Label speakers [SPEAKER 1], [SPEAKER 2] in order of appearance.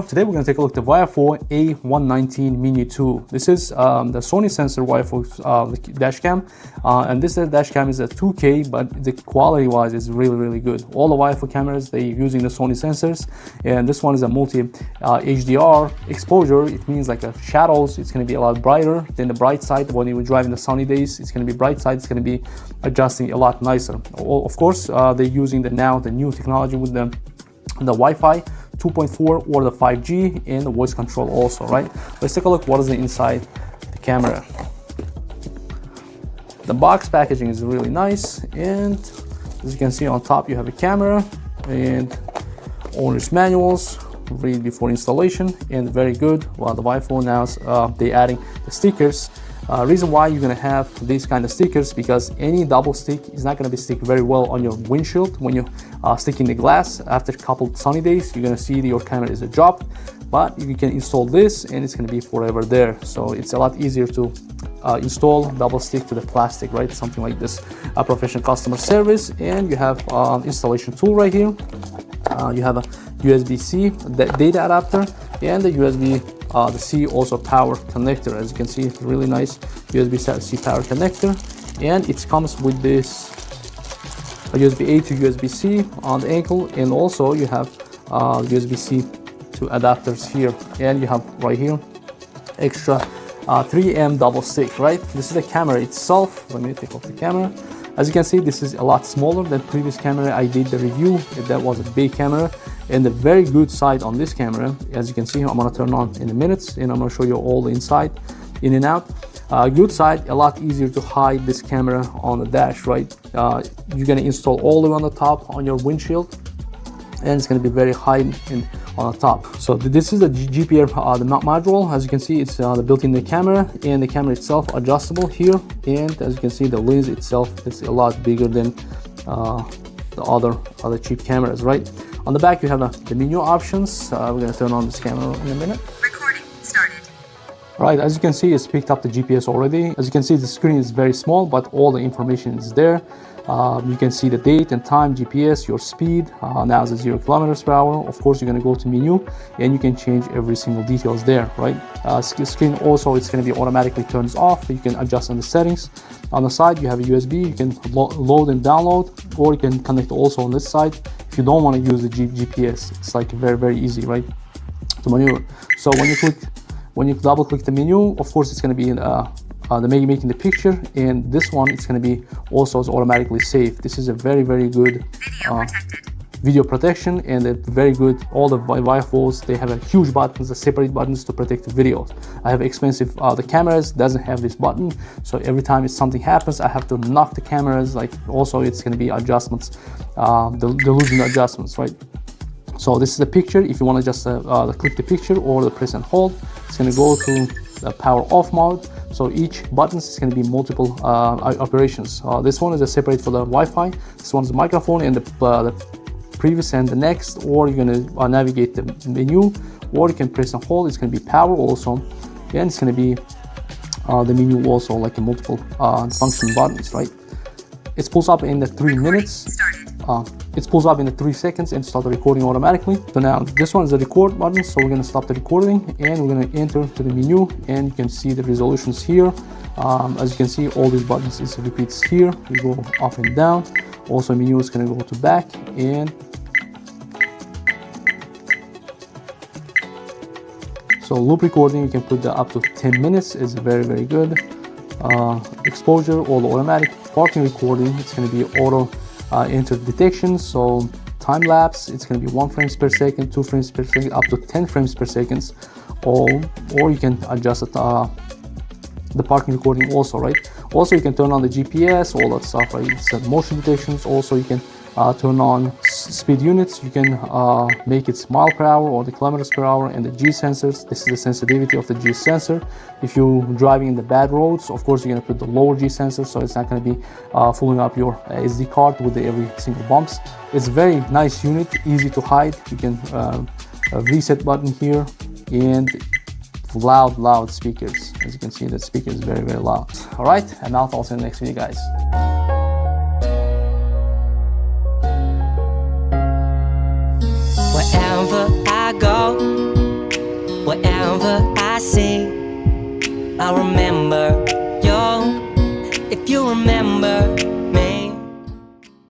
[SPEAKER 1] video. Today we're going to take a look at the VIOFO A119 Mini 2. This is the Sony sensor VIOFO dash cam, and this dash cam is a 2K, but the quality wise is really good. All the VIOFO cameras, they're using the Sony sensors, and this one is a multi HDR exposure. It means like shadows, it's going to be a lot brighter than the bright side. When you drive in the sunny days, it's going to be bright side, it's going to be adjusting a lot nicer. Of course, they're using the new technology with the Wi-Fi 2.4 or the 5G and the voice control also, right? Let's take a look what is inside the camera. The box packaging is really nice, and as you can see on top you have a camera and owner's manuals, read before installation, and very good. While the VIOFO now they adding the stickers. Reason why you're gonna have these kind of stickers, because any double stick is not gonna be stick very well on your windshield. When you stick in the glass after a couple sunny days, you're gonna see your camera is dropped, but you can install this and it's gonna be forever there. So it's a lot easier to install double stick to the plastic, right? Something like this. Professional customer service, and you have installation tool right here. You have a USB-C data adapter and the the C also power connector. As you can see, it's really nice USB-C power connector, and it comes with this USB-A to USB-C on the ankle, and also you have USB-C to adapters here, and you have right here extra 3M double stick, right? This is the camera itself. Let me take off the camera. As you can see, this is a lot smaller than previous camera I did the review. That was a big camera, and the very good side on this camera, as you can see, I'm gonna turn on in a minute and I'm gonna show you all the inside, in and out. Good side, a lot easier to hide this camera on the dash, right? You're gonna install all the way on the top on your windshield, and it's going to be very high on the top. So this is the GPS the module. As you can see, it's built-in the camera, and the camera itself adjustable here, and as you can see, the lens itself is a lot bigger than the other cheap cameras, right? On the back you have the menu options. We're going to turn on this camera in a minute.
[SPEAKER 2] Recording started.
[SPEAKER 1] Right, as you can see, it's picked up the GPS already. As you can see, the screen is very small, but all the information is there. You can see the date and time, GPS, your speed. Now it's 0 km/h. Of course, you're going to go to menu, and you can change every single details there, right? Screen also, it's going to be automatically turns off. You can adjust on the settings. On the side, you have a USB. You can load and download, or you can connect also on this side. If you don't want to use the GPS, it's like very easy, right, to maneuver. So when you double click the menu, of course, it's going to be making the picture, and this one, it's going to be also automatically saved. This is a very good video protection, and it's very good. All the VIOFOs, they have a huge buttons, the separate buttons to protect the videos. I have expensive the cameras doesn't have this button, so every time something happens, I have to knock the cameras. Like also, it's going to be adjustments, the losing adjustments, right? So this is the picture. If you want to just click the picture or the press and hold, it's going to go to the power off mode. So each button is going to be multiple operations. This one is separate for the Wi-Fi. This one is the microphone, and the previous and the next, or you're going to navigate the menu, or you can press and hold. It's going to be power also, and it's going to be the menu also, like a multiple function buttons, right? It pulls up in the 3 minutes. It pulls up in the 3 seconds and start the recording automatically. So now this one is the record button, so we're going to stop the recording and we're going to enter to the menu, and you can see the resolutions here. As you can see, all these buttons is repeats here. We go up and down. Also menu is going to go to back, and so loop recording, you can put that up to 10 minutes. Is very good. Exposure, all automatic. Parking recording, it's going to be auto enter detection. So time lapse, it's going to be 1 frames per second, 2 frames per second, up to 10 frames per second, or you can adjust it, the parking recording also, right? Also, you can turn on the GPS, all that stuff, right? It's motion detections. Also, you can turn on speed units. You can make it mile per hour or the kilometers per hour, and the G sensors. This is the sensitivity of the G sensor. If you're driving in the bad roads, of course, you're going to put the lower G sensor, so it's not going to be filling up your SD card with every single bumps. It's a very nice unit, easy to hide. You can reset button here, and loud speakers. As you can see, the speaker is very loud. All right, and now I'll see you in the next video, guys.
[SPEAKER 2] Wherever I go, whatever I see, I'll remember you. If you remember